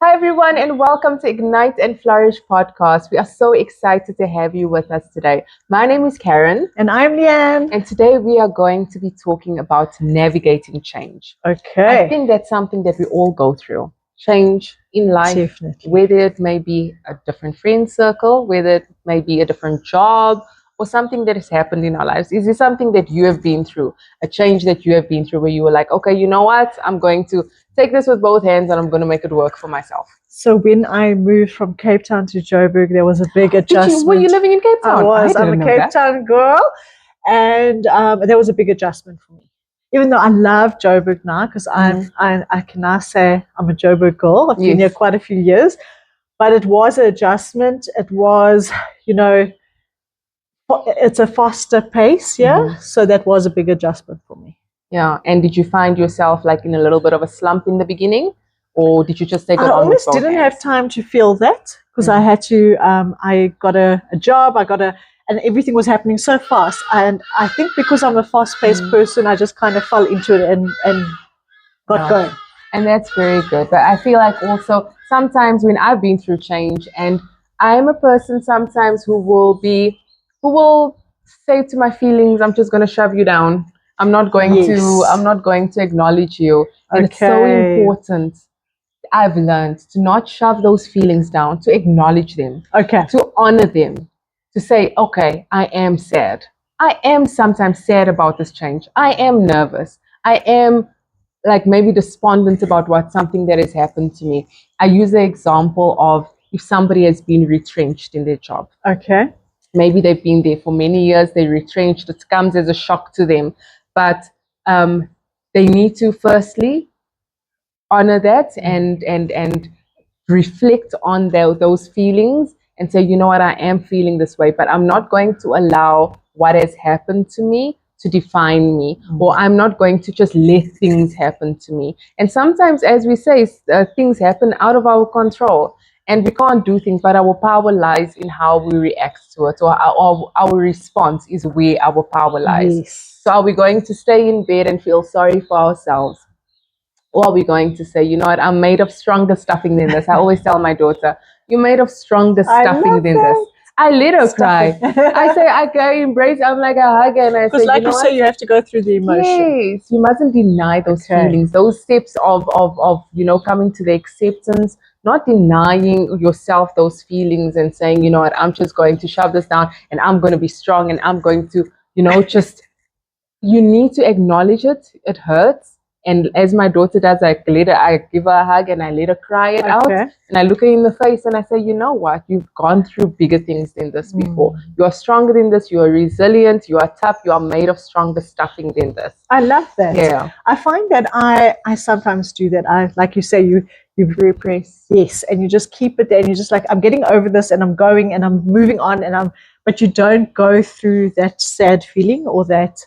Hi, everyone, and welcome to Ignite and Flourish podcast. We are so excited to have you with us today. My name is Karen, And I'm Leanne. and today we are going to be talking about navigating change. I Okay. think that's something that we all go through. Change in life, Definitely. whether it may be a different friend circle, whether it may be a different job, or something that has happened in our lives. Is there something that you have been through, a change that you have been through where you were like, okay, you know what? I'm going to take this with both hands and I'm going to make it work for myself. So when I moved from Cape Town to Joburg, there was a big adjustment. Were you living in Cape Town? I'm didn't a know Cape that. Town girl, and there was a big adjustment for me. Even though I love Joburg now, because I can now say I'm a Joburg girl. I've been here Yes. quite a few years, but it was an adjustment. It was, it's a faster pace, yeah. So that was a big adjustment for me. Yeah. And did you find yourself like in a little bit of a slump in the beginning? Or did you just take it I on with almost both didn't hands? have time to feel that because I had to. I got a job. And everything was happening so fast. And I think because I'm a fast-paced person, I just kind of fell into it and got going. And that's very good. But I feel like also sometimes when I've been through change, and I am a person sometimes who will say to my feelings, I'm just going to shove you down. I'm not going to acknowledge you. And it's so important. I've learned to not shove those feelings down, to acknowledge them, to honor them, to say, okay, I am sad. I am sometimes sad about this change. I am nervous. I am like maybe despondent about something that has happened to me. I use the example of if somebody has been retrenched in their job. Okay. Maybe they've been there for many years, they're retrenched, it comes as a shock to them. But they need to firstly honor that and reflect on those feelings and say, you know what, I am feeling this way, but I'm not going to allow what has happened to me to define me, or I'm not going to just let things happen to me. And sometimes, as we say, things happen out of our control and we can't do things, but our power lies in how we react to it, or our response is where our power lies. Yes. So are we going to stay in bed and feel sorry for ourselves? Or are we going to say, you know what, I'm made of stronger stuffing than this? I always tell my daughter, you're made of stronger stuffing than this. I let her cry. I embrace, I'm like, I hug her and I say, Because like you say, you have to go through the emotion. Yes, you mustn't deny those feelings, those steps of coming to the acceptance, not denying yourself those feelings and saying, you know what, I'm just going to shove this down and I'm going to be strong and I'm going to, just, you need to acknowledge it. It hurts. And as my daughter does, I give her a hug and I let her cry it out. And I look her in the face and I say, you know what? You've gone through bigger things than this before. You are stronger than this. You are resilient. You are tough. You are made of stronger stuffing than this. I love that. Yeah. I find that I sometimes do that. Like you say, you repress. Yes. And you just keep it there and you're just like, I'm getting over this and I'm going and I'm moving on but you don't go through that sad feeling or that,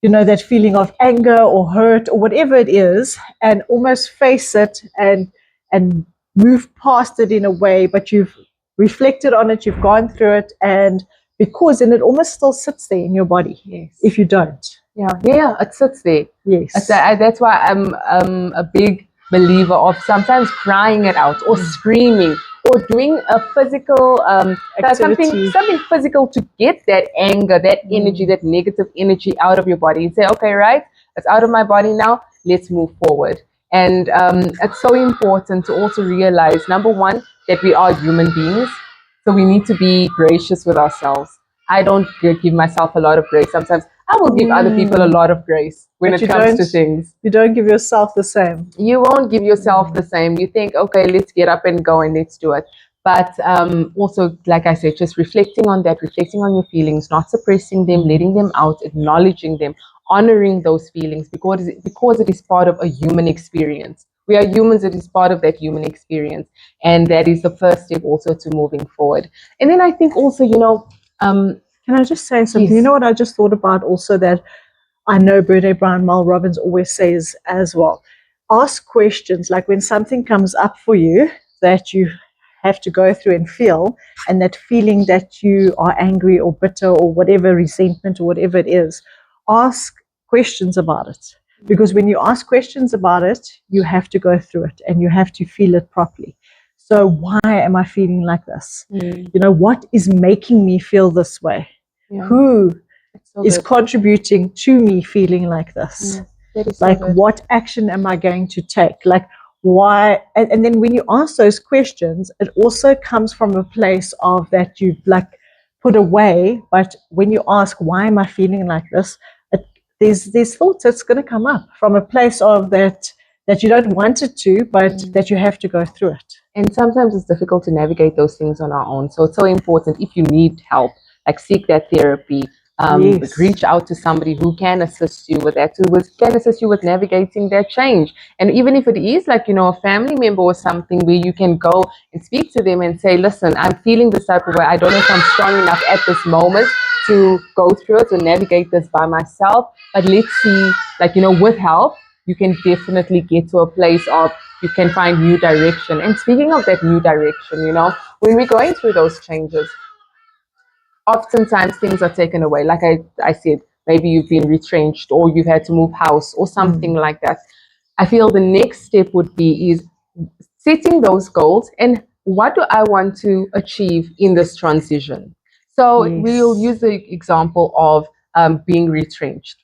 that feeling of anger or hurt or whatever it is, and almost face it and move past it in a way, but you've reflected on it, you've gone through it, and it almost still sits there in your body. Yes. If you don't. Yeah, it sits there. Yes. That's why I'm a big believer of sometimes crying it out or screaming or doing a physical something physical to get that anger, that energy, that negative energy out of your body and say, okay, right, it's out of my body now, let's move forward. And it's so important to also realize, number one, that we are human beings, so we need to be gracious with ourselves. I don't give myself a lot of grace. Sometimes I will give other people a lot of grace when it comes to things. You don't give yourself the same. You won't give yourself the same. You think, okay, let's get up and go and let's do it. But also, like I said, just reflecting on that, reflecting on your feelings, not suppressing them, letting them out, acknowledging them, honoring those feelings because it is part of a human experience. We are humans, it is part of that human experience. And that is the first step also to moving forward. And then I think also, can I just say something? Yes. You know what I just thought about also, that I know Brene Brown, Mel Robbins always says as well. Ask questions, like when something comes up for you that you have to go through and feel, and that feeling that you are angry or bitter or whatever, resentment or whatever it is, ask questions about it. Because when you ask questions about it, you have to go through it and you have to feel it properly. So why am I feeling like this? You know, what is making me feel this way? Yeah. Who So is good. contributing to me feeling like this? That is so Like, good. what action am I going to take? Like, why? And then when you ask those questions, it also comes from a place of that you've like put away. But when you ask, why am I feeling like this? There's thoughts that's going to come up from a place of that you don't want it to, but that you have to go through it. And sometimes it's difficult to navigate those things on our own. So it's so important, if you need help, like seek that therapy. Yes. Reach out to somebody who can assist you with that, can assist you with navigating that change. And even if it is like, you know, a family member or something where you can go and speak to them and say, listen, I'm feeling this type of way. I don't know if I'm strong enough at this moment to go through it and navigate this by myself. But let's see, like, you know, with help, you can definitely get to a place of you can find new direction. And speaking of that new direction, you know, when we're going through those changes, oftentimes things are taken away. Like I said, maybe you've been retrenched or you've had to move house or something like that. I feel the next step would be is setting those goals and what do I want to achieve in this transition. So we'll use the example of being retrenched.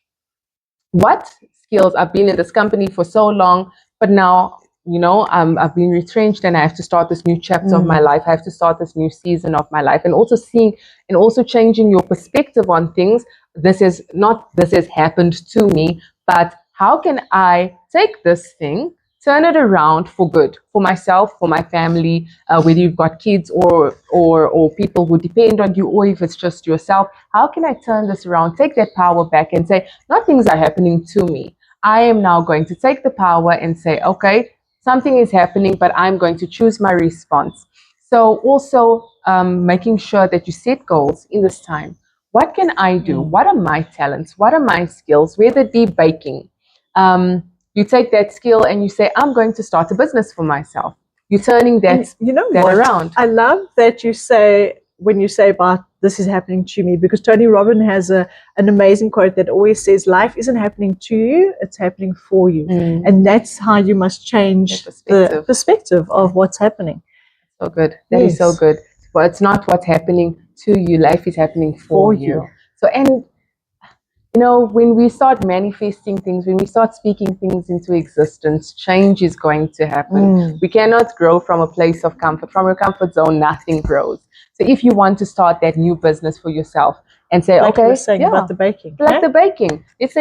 What skills? I've been in this company for so long, but now, you know, I've been retrenched and I have to start this new chapter of my life. I have to start this new season of my life, and also seeing and also changing your perspective on things. This has happened to me, but how can I take this thing, turn it around for good, for myself, for my family, whether you've got kids or people who depend on you, or if it's just yourself. How can I turn this around, take that power back and say, not things are happening to me. I am now going to take the power and say, okay, something is happening, but I'm going to choose my response. So also making sure that you set goals in this time. What can I do? What are my talents? What are my skills? Whether it be baking. You take that skill and you say, I'm going to start a business for myself. You're turning that, around. I love that you say, when you say about this is happening to me, because Tony Robbins has an amazing quote that always says, life isn't happening to you, it's happening for you. And that's how you must change the perspective of what's happening. So good. That is so good. Well, it's not what's happening to you, life is happening for you. So, and you know, when we start manifesting things, when we start speaking things into existence, change is going to happen. We cannot grow from a place of comfort. From your comfort zone, nothing grows. So if you want to start that new business for yourself and say, like okay, about the baking. Like the baking. Let's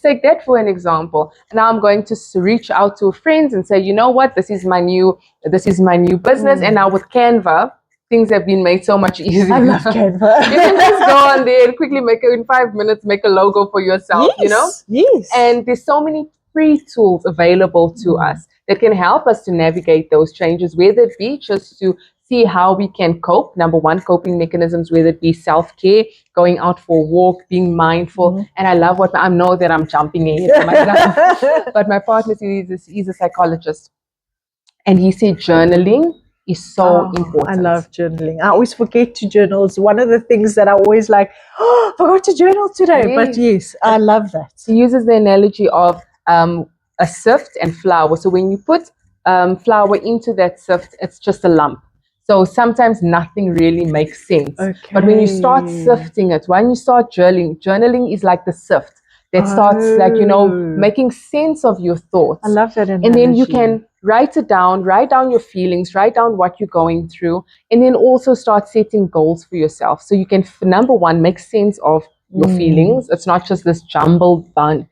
take that for an example. Now I'm going to reach out to friends and say, you know what, this is my new business. And now with Canva, things have been made so much easier. I love Canva. You can just go on there and quickly in 5 minutes, make a logo for yourself, you know? Yes. And there's so many free tools available to us that can help us to navigate those changes, whether it be just to see how we can cope. Number one, coping mechanisms, whether it be self-care, going out for a walk, being mindful. And I love I know that I'm jumping ahead for myself, but my partner is a psychologist. And he said journaling is so important. I love journaling. I always forget to journal. It's one of the things that I always like, I forgot to journal today. But yes, I love that. He uses the analogy of a sift and flour. So when you put flour into that sift, it's just a lump. So sometimes nothing really makes sense. Okay. But when you start sifting it, when you start journaling is like the sift that starts making sense of your thoughts. I love that analogy. And then you can write down your feelings, write down what you're going through, and then also start setting goals for yourself. So you can, number one, make sense of your feelings. It's not just this jumbled bunch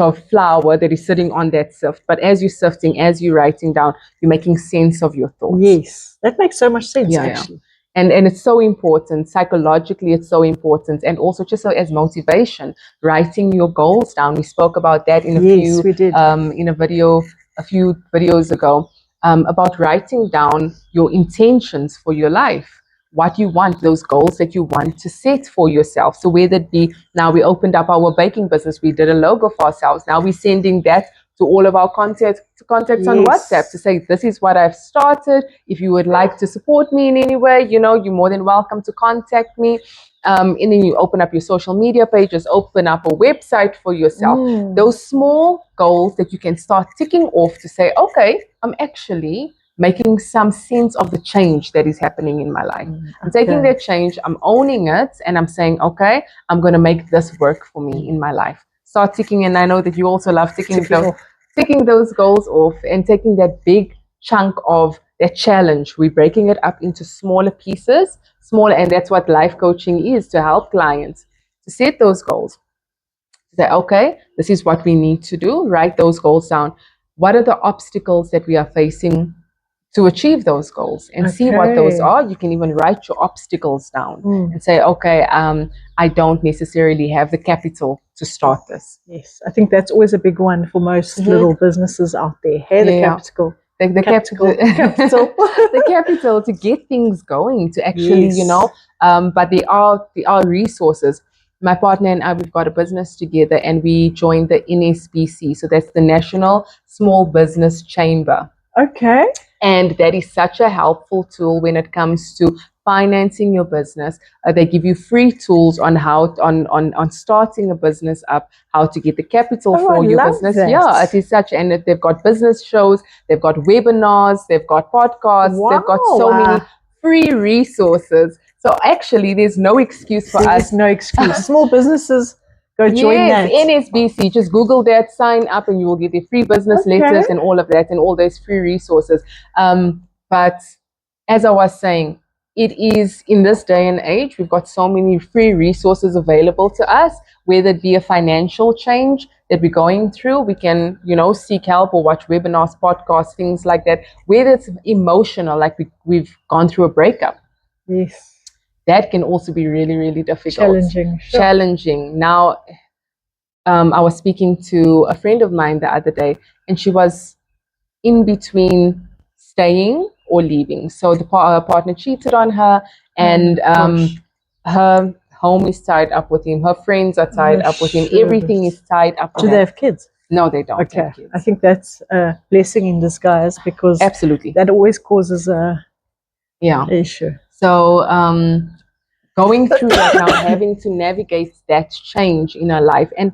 of flour that is sitting on that sift, but as you're sifting, as you're writing down, you're making sense of your thoughts. Yes, that makes so much sense, actually. And it's so important. Psychologically, it's so important. And also just so as motivation, writing your goals down. We spoke about that in a few videos ago, about writing down your intentions for your life. What you want, those goals that you want to set for yourself. So whether it be, now we opened up our baking business, we did a logo for ourselves. Now we're sending that to all of our contacts on WhatsApp to say, this is what I've started. If you would like to support me in any way, you're more than welcome to contact me. And then you open up your social media pages, open up a website for yourself. Those small goals that you can start ticking off to say, okay, I'm actually making some sense of the change that is happening in my life. I'm taking that change, I'm owning it, and I'm saying, okay, I'm going to make this work for me in my life. Start ticking, and I know that you also love ticking those goals off and taking that big chunk of that challenge. We're breaking it up into smaller pieces, and that's what life coaching is, to help clients to set those goals. Say, okay, this is what we need to do. Write those goals down. What are the obstacles that we are facing to achieve those goals, and see what those are? You can even write your obstacles down and say, okay, I don't necessarily have the capital to start this. Yes, I think that's always a big one for most little businesses out there. Hey, the capital. The capital. The capital to get things going, to actually, but there are resources. My partner and I, we've got a business together, and we joined the NSBC. So that's the National Small Business Chamber. Okay. And that is such a helpful tool when it comes to financing your business. They give you free tools on how on starting a business up, how to get the capital for your business. That. Yeah, it is such, and they've got business shows, they've got webinars, they've got podcasts, they've got so many free resources. So actually, there's no excuse for us. There's no excuse. Small businesses, go join that. NSBC, just Google that, sign up, and you will get the free business letters and all of that, and all those free resources. But as I was saying, it is, in this day and age, we've got so many free resources available to us, whether it be a financial change that we're going through, we can, seek help or watch webinars, podcasts, things like that. Whether it's emotional, like we've gone through a breakup. Yes. That can also be really, really difficult. Challenging. Now, I was speaking to a friend of mine the other day, and she was in between staying or leaving. So the partner cheated on her, and her home is tied up with him. Her friends are tied up with him. Everything is tied up with him. Do they have kids? No, they don't. Okay. I think that's a blessing in disguise, because absolutely that always causes a issue. So going through that now, having to navigate that change in our life. And,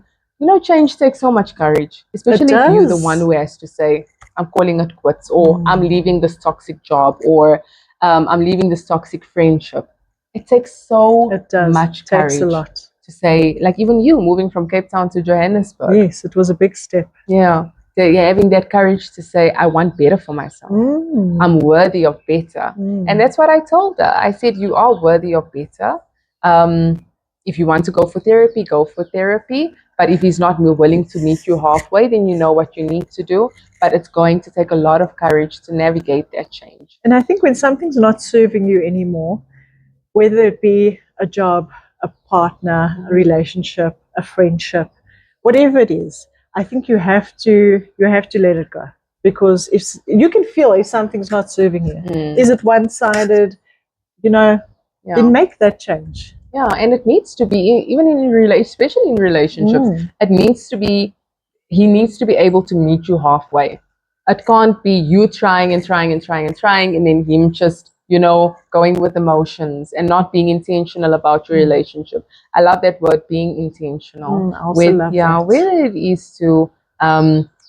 change takes so much courage, especially if you're the one who has to say, I'm calling it quits, or I'm leaving this toxic job, or I'm leaving this toxic friendship. It takes so much courage. It takes a lot. To say, like even you moving from Cape Town to Johannesburg. Yes, it was a big step. Yeah. Having that courage to say, I want better for myself. I'm worthy of better. And that's what I told her. I said, you are worthy of better. If you want to go for therapy, go for therapy. But if he's not willing to meet you halfway, then you know what you need to do. But it's going to take a lot of courage to navigate that change. And I think when something's not serving you anymore, whether it be a job, a partner, a relationship, a friendship, whatever it is, I think you have to let it go, because if you can feel if something's not serving you, is it one-sided? Then make that change. Yeah, and it needs to be, even especially in relationships, it needs to be, he needs to be able to meet you halfway. It can't be you trying and trying and trying and trying, and then him just, going with emotions and not being intentional about your relationship. I love that word, being intentional. Whether it is to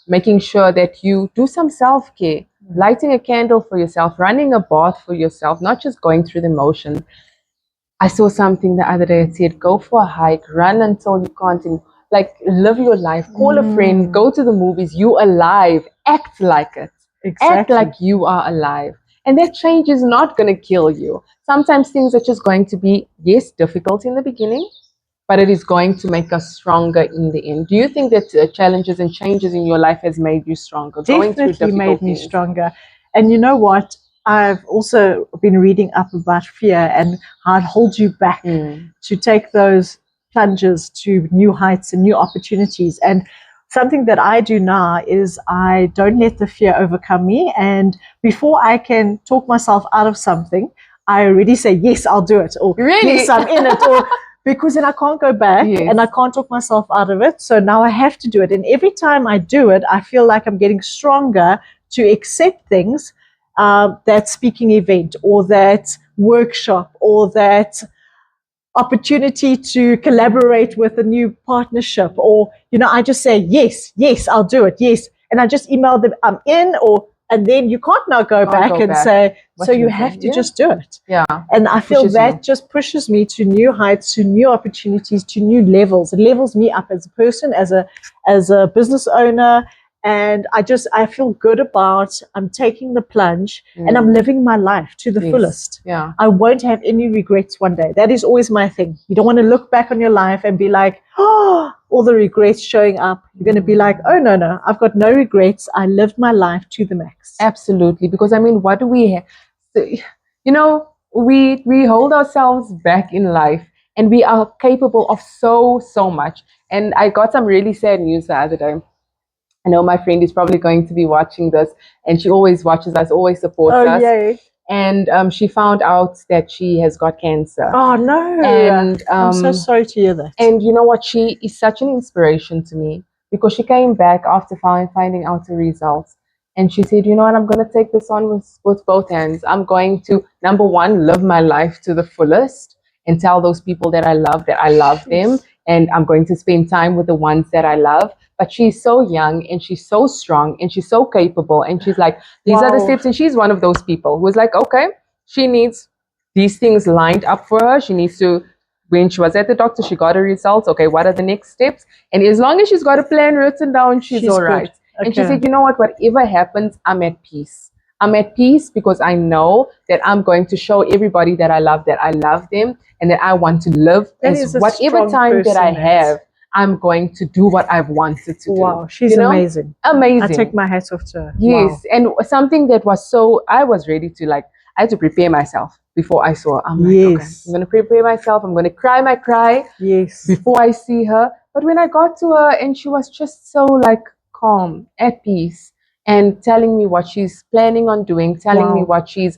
making sure that you do some self-care, lighting a candle for yourself, running a bath for yourself, not just going through the motions. I saw something the other day. It said, go for a hike, run until you can't, live your life, call a friend, go to the movies, you alive, act like it. Exactly. Act like you are alive. And that change is not going to kill you. Sometimes things are just going to be, yes, difficult in the beginning, but it is going to make us stronger in the end. Do you think that challenges and changes in your life has made you stronger? Definitely made me stronger. And you know what? I've also been reading up about fear and how it holds you back to take those plunges to new heights and new opportunities. And something that I do now is I don't let the fear overcome me. And before I can talk myself out of something, I already say, yes, I'll do it. Or, really? Yes, I'm in it. Or, because then I can't go back Yes. and I can't talk myself out of it. So now I have to do it. And every time I do it, I feel like I'm getting stronger to accept things, that speaking event or that workshop or that opportunity to collaborate with a new partnership, or I just say yes, I'll do it, yes, and I just email them I'm in, and then you can't now go back and say, so you have to just do it. And I feel that just pushes me to new heights, to new opportunities, to new levels. It levels me up as a person, as a business owner. And I feel good about, I'm taking the plunge and I'm living my life to the fullest. I won't have any regrets one day. That is always my thing. You don't want to look back on your life and be like, oh, all the regrets showing up. You're going to be like, oh, no, I've got no regrets. I lived my life to the max. Absolutely. Because I mean, what do we have? So, we hold ourselves back in life, and we are capable of so much. And I got some really sad news the other day. I know my friend is probably going to be watching this, and she always watches us, always supports us. Yay. And she found out that she has got cancer. Oh, no. And I'm so sorry to hear that. And you know what? She is such an inspiration to me, because she came back after finding out the results. And she said, you know what, I'm going to take this on with both hands. I'm going to, number one, live my life to the fullest and tell those people that I love them. And I'm going to spend time with the ones that I love. But she's so young and she's so strong and she's so capable. And she's like, these are the steps. And she's one of those people who's like, okay, she needs these things lined up for her. She needs to, when she was at the doctor, she got her results. Okay, what are the next steps? And as long as she's got a plan written down, she's all right. Okay. And she said, you know what, whatever happens, I'm at peace. I'm at peace because I know that I'm going to show everybody that I love them and that I want to live as whatever time that I have. I'm going to do what I've wanted to do. Wow, she's amazing. Amazing. I take my hats off to her. Yes, wow. And something that was I was ready to I had to prepare myself before I saw her. I'm like, okay, I'm going to prepare myself. I'm going to cry my cry before I see her. But when I got to her and she was just so calm, at peace, and telling me what she's planning on doing, telling me what she's,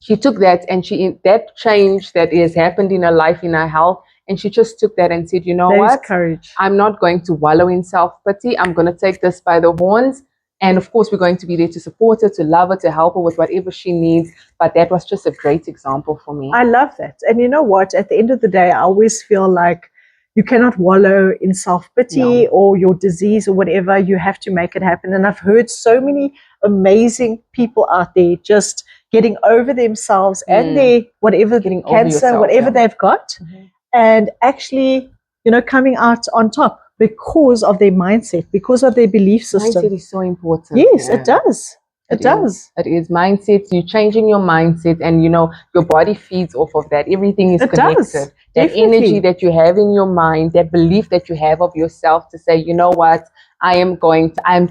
she took that and that change that has happened in her life, in her health, and she just took that and said, you know what, courage. I'm not going to wallow in self-pity. I'm going to take this by the horns. And of course, we're going to be there to support her, to love her, to help her with whatever she needs. But that was just a great example for me. I love that. And you know what? At the end of the day, I always feel like you cannot wallow in self-pity or your disease or whatever. You have to make it happen. And I've heard so many amazing people out there just getting over themselves and their whatever, getting cancer, whatever they've got, and actually, coming out on top because of their mindset, because of their belief system. Mindset is so important. Yes, it does. It does. It is mindset. You're changing your mindset, and your body feeds off of that. Everything is connected. That energy that you have in your mind, that belief that you have of yourself to say, you know what, I'm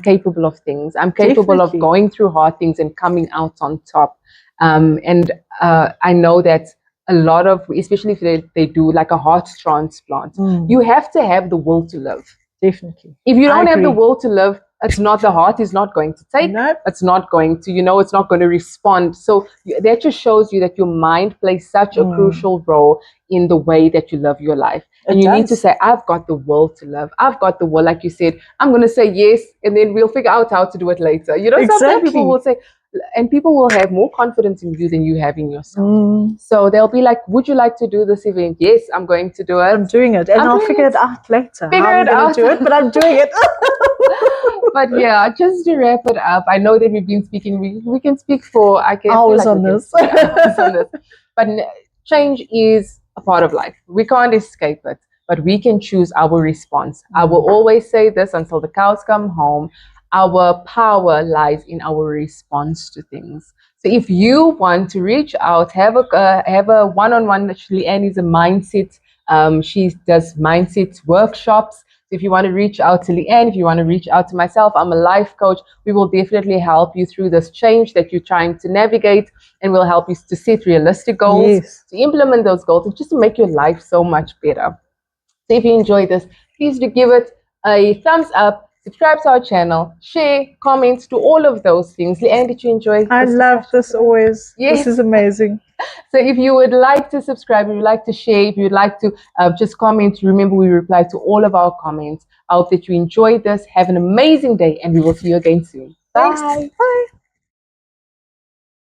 capable of things. I'm capable of going through hard things and coming out on top. I know that a lot of, especially if they do a heart transplant, you have to have the will to live. Definitely. If you don't have the will to live, the heart is not going to take. Nope. It's not going to, it's not going to respond. So that just shows you that your mind plays such a crucial role in the way that you live your life. And you need to say, I've got the will to live. I've got the will, like you said, I'm going to say yes, and then we'll figure out how to do it later. Sometimes people will say, and people will have more confidence in you than you have in yourself. So they'll be like, would you like to do this event? Yes, I'm going to do it. I'm doing it. And I'll figure it out later. Figure it out. Do it, but I'm doing it. But yeah, just to wrap it up, I know that we've been speaking, we can speak for, hours on this. But change is a part of life. We can't escape it, but we can choose our response. I will always say this until the cows come home. Our power lies in our response to things. So if you want to reach out, have a one-on-one. Leanne is a mindset. She does mindset workshops. So if you want to reach out to Leanne, if you want to reach out to myself, I'm a life coach. We will definitely help you through this change that you're trying to navigate, and we'll help you to set realistic goals, to implement those goals, and just to make your life so much better. So if you enjoyed this, please do give it a thumbs up. subscribe to our channel, share, comment, do all of those things. Leanne, did you enjoy I this love discussion this today? always. Yes. This is amazing. So if you would like to subscribe, if you'd like to share, if you'd like to just comment, remember we reply to all of our comments. I hope that you enjoyed this. Have an amazing day, and we will see you again soon. Thanks. Bye. Bye.